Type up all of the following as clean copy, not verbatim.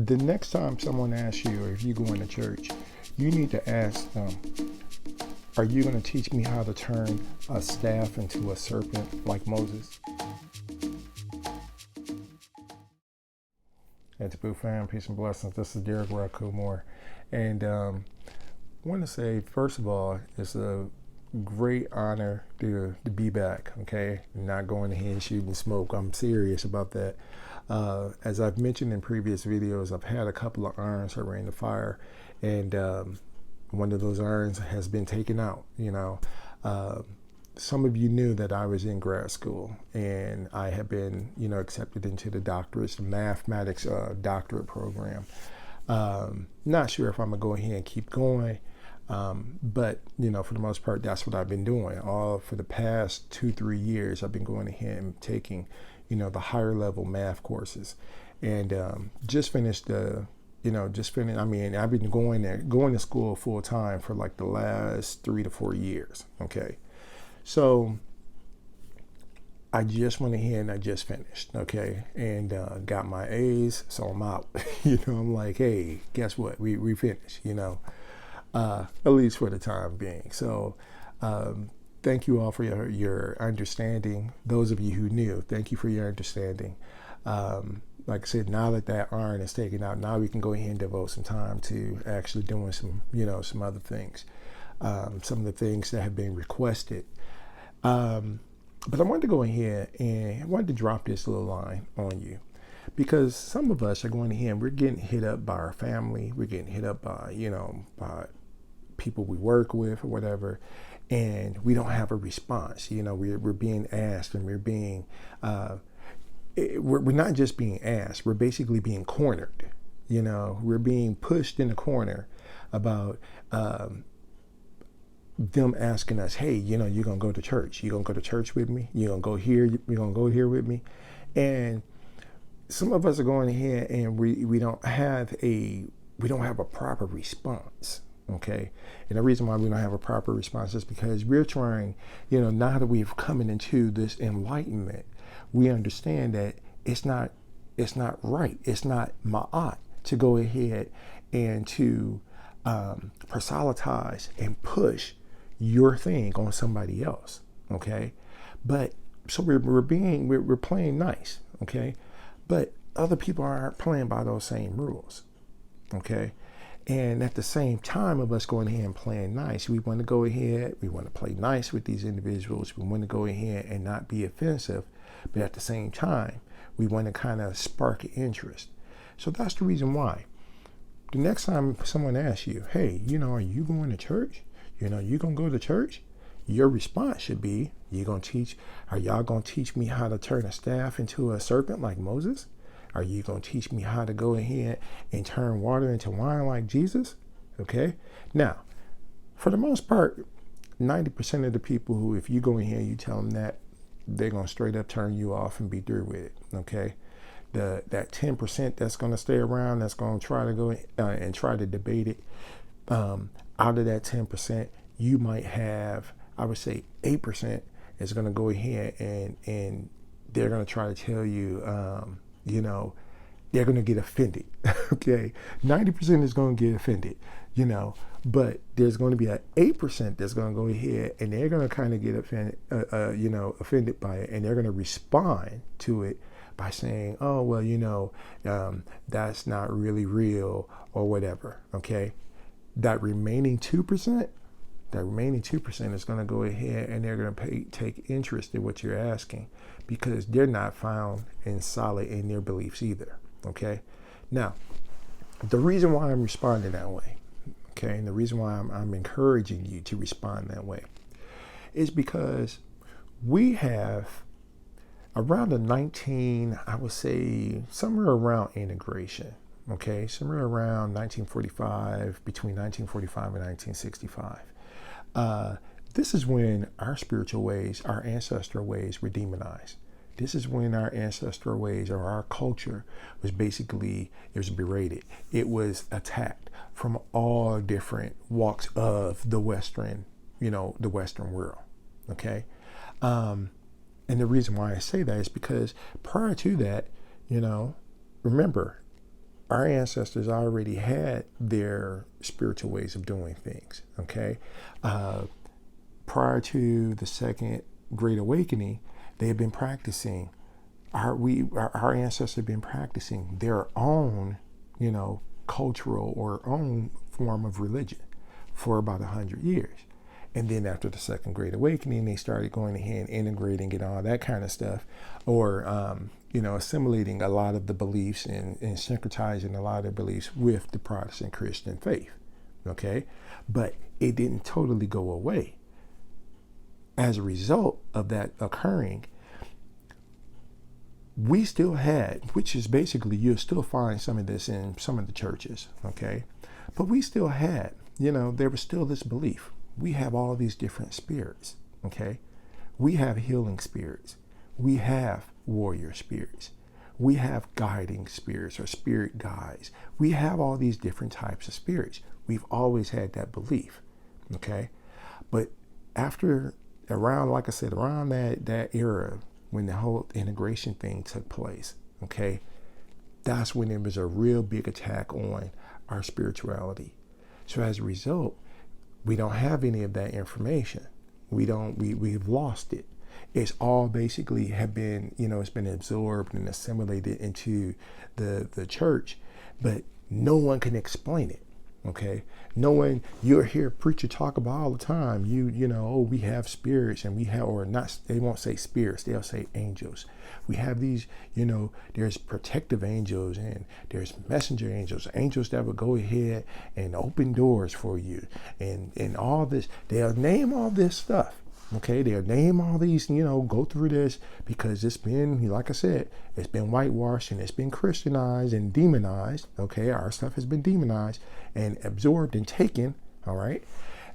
The next time someone asks you, or if you go into church, you need to ask them, are you going to teach me how to turn a staff into a serpent like Moses? And to Boo fam, peace and blessings. This is Derric Moore. And I want to say, first of all, it's a great honor to be back, okay? Not going ahead and shooting smoke. I'm serious about that. As I've mentioned in previous videos, I've had a couple of irons that were in the fire, and one of those irons has been taken out. Some of you knew that I was in grad school, and I have been, accepted into the doctorate, the mathematics doctorate program. Not sure if I'm gonna go ahead and keep going, but for the most part, that's what I've been doing. All for the past 2-3 years, I've been going ahead and taking, the higher level math courses, and just finished the. I mean, I've been going to school full time for like the last 3 to 4 years. Okay. So I just went ahead and I just finished. Okay. And got my A's. So I'm out. I'm like, hey, guess what? We finished, at least for the time being. So thank you all for your understanding. Those of you who knew, thank you for your understanding. Like I said, now that that iron is taken out, now we can go ahead and devote some time to actually doing some, some other things, some of the things that have been requested. But I wanted to go ahead and I wanted to drop this little line on you, because some of us are going ahead and we're getting hit up by our family, we're getting hit up by, by people we work with or whatever, and we don't have a response. We're being asked, and we're being we're not just being asked, we're basically being cornered. We're being pushed in the corner about them asking us, hey, you're going to go to church. You're going to go to church with me? You're going to go here? You're going to go here with me? And some of us are going ahead and we don't have a proper response. Okay. And the reason why we don't have a proper response is because we're trying, now that we've come into this enlightenment, we understand that it's not right. It's not ma'at to go ahead and to proselytize and push your thing on somebody else. Okay. But so we're playing nice. Okay. But other people aren't playing by those same rules. Okay. And at the same time of us going ahead and playing nice, we want to go ahead, we want to play nice with these individuals. We want to go ahead and not be offensive. But at the same time, we want to kind of spark interest. So that's the reason why. The next time someone asks you, hey, are you going to church? You going to go to church? Your response should be, are y'all going to teach me how to turn a staff into a serpent like Moses? Are you going to teach me how to go ahead and turn water into wine like Jesus? Okay. Now, for the most part, 90% of the people who, if you go in here and you tell them that, they're going to straight up turn you off and be through with it. Okay. That 10% that's going to stay around, that's going to try to go and try to debate it. Out of that 10%, you might have, I would say 8% is going to go ahead and they're going to try to tell you, they're going to get offended. Okay. 90% is going to get offended, but there's going to be an 8% that's going to go ahead and they're going to kind of get offended, offended by it. And they're going to respond to it by saying, oh, well, that's not really real or whatever. Okay. That remaining 2%, is going to go ahead and they're going to take interest in what you're asking, because they're not found in solid in their beliefs either. Okay. Now, the reason why I'm responding that way, okay, and the reason why I'm encouraging you to respond that way is because we have around I would say somewhere around integration. Okay. Somewhere around 1945, between 1945 and 1965. This is when our spiritual ways, our ancestral ways were demonized. This is when our ancestral ways or our culture was basically, it was berated. It was attacked from all different walks of the Western, the Western world. Okay. And the reason why I say that is because prior to that, remember, our ancestors already had their spiritual ways of doing things, okay? Prior to the Second Great Awakening, they had been practicing, our ancestors had been practicing their own, cultural or own form of religion for about 100 years. And then after the Second Great Awakening, they started going ahead and integrating and all that kind of stuff, or assimilating a lot of the beliefs and syncretizing a lot of the beliefs with the Protestant Christian faith. Okay, but it didn't totally go away. As a result of that occurring, we still had, which is basically, you'll still find some of this in some of the churches. Okay, but we still had, there was still this belief. We have all these different spirits, okay? We have healing spirits. We have warrior spirits. We have guiding spirits or spirit guides. We have all these different types of spirits. We've always had that belief, okay? But around that era, when the whole integration thing took place, okay, that's when there was a real big attack on our spirituality. So as a result, we don't have any of that information. We've lost it. It's all basically have been, it's been absorbed and assimilated into the church, but no one can explain it. Okay. No one, you'll hear preacher talk about all the time, we have spirits and we have, or not, they won't say spirits, they'll say angels. We have these, there's protective angels and there's messenger angels that will go ahead and open doors for you and all this. They'll name all this stuff. Okay, they'll name all these, go through this, because it's been, like I said, it's been whitewashed and it's been Christianized and demonized. Okay, our stuff has been demonized and absorbed and taken. All right,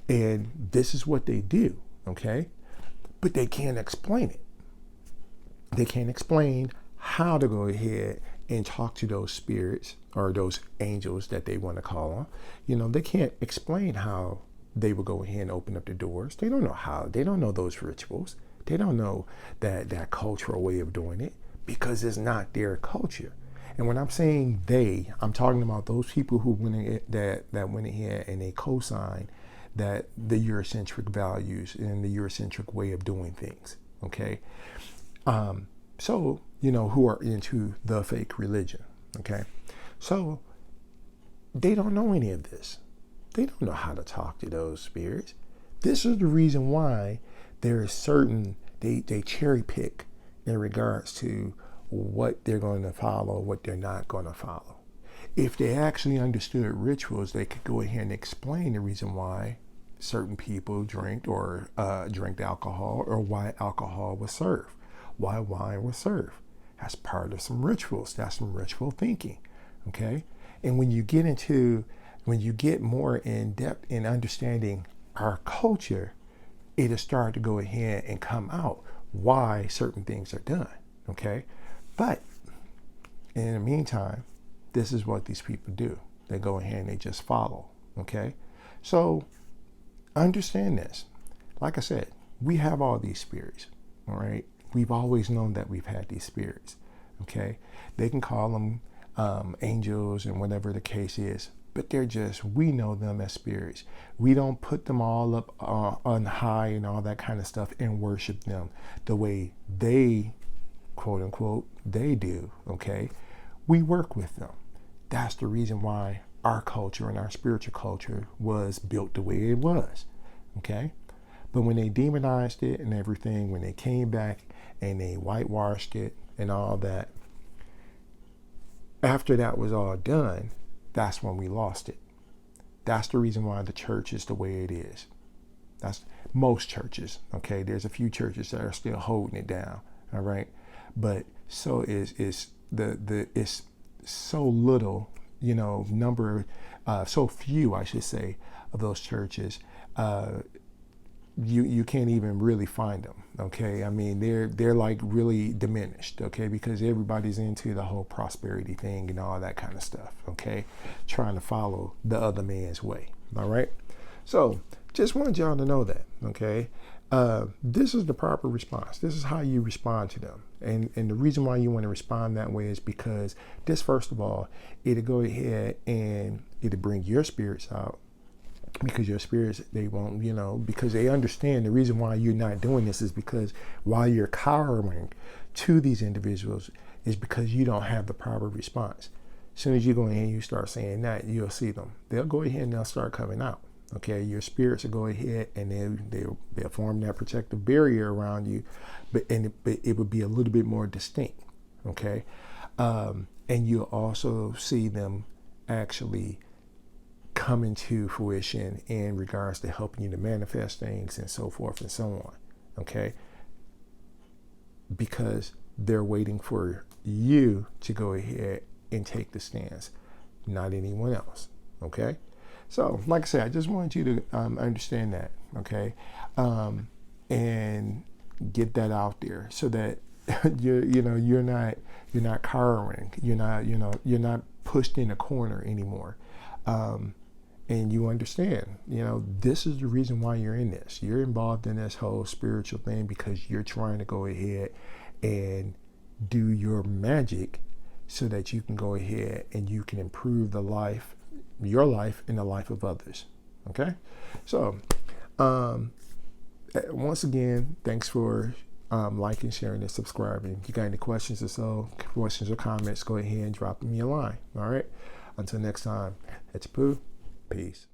and this is what they do. Okay, but they can't explain it. They can't explain how to go ahead and talk to those spirits or those angels that they want to call them. They can't explain how they will go ahead and open up the doors. They don't know how. They don't know those rituals. They don't know that cultural way of doing it, because it's not their culture. And when I'm saying they, I'm talking about those people who went ahead and they co-signed that the Eurocentric values and the Eurocentric way of doing things. Okay, so who are into the fake religion. Okay, so they don't know any of this. They don't know how to talk to those spirits. This is the reason why there is certain, they cherry pick in regards to what they're going to follow, what they're not going to follow. If they actually understood rituals, they could go ahead and explain the reason why certain people drank alcohol, or why alcohol was served, why wine was served. That's part of some rituals. That's some ritual thinking. Okay? And when you get more in depth in understanding our culture, it'll start to go ahead and come out why certain things are done. Okay? But in the meantime, this is what these people do. They go ahead and they just follow. Okay? So understand this. Like I said, we have all these spirits. All right? We've always known that we've had these spirits. Okay? They can call them angels and whatever the case is, but we know them as spirits. We don't put them all up on high and all that kind of stuff and worship them the way they, quote unquote, they do. Okay, we work with them. That's the reason why our culture and our spiritual culture was built the way it was. Okay, but when they demonized it and everything, when they came back and they whitewashed it and all that, after that was all done, that's when we lost it. That's the reason why the church is the way it is. That's most churches. Okay, there's a few churches that are still holding it down. All right, but so is it's so little, number, so few, I should say, of those churches. You can't even really find them. Okay, I mean they're like really diminished. Okay, because everybody's into the whole prosperity thing and all that kind of stuff. Okay, trying to follow the other man's way. All right, so just wanted y'all to know that. Okay, This is the proper response. This is how you respond to them. And the reason why you want to respond that way is because this, first of all, it'll go ahead and it'll bring your spirits out, because your spirits, they won't, because they understand the reason why you're not doing this is because while you're cowering to these individuals is because you don't have the proper response. As soon as you go in and you start saying that, you'll see them. They'll go ahead and they'll start coming out. Okay, your spirits will go ahead and they'll form that protective barrier around you, but it would be a little bit more distinct. Okay, and you'll also see them actually come into fruition in regards to helping you to manifest things and so forth and so on. Okay, because they're waiting for you to go ahead and take the stance, not anyone else. Okay. So, like I said, I just wanted you to understand that, okay, and get that out there so that you're not cowering, you're not pushed in a corner anymore, and you understand, this is the reason why you're in this. You're involved in this whole spiritual thing because you're trying to go ahead and do your magic so that you can go ahead and you can improve your life and the life of others. Okay, so once again, thanks for liking, sharing, and subscribing. If you got any questions or comments, go ahead and drop me a line. All right, until next time, it's Pooh. Peace.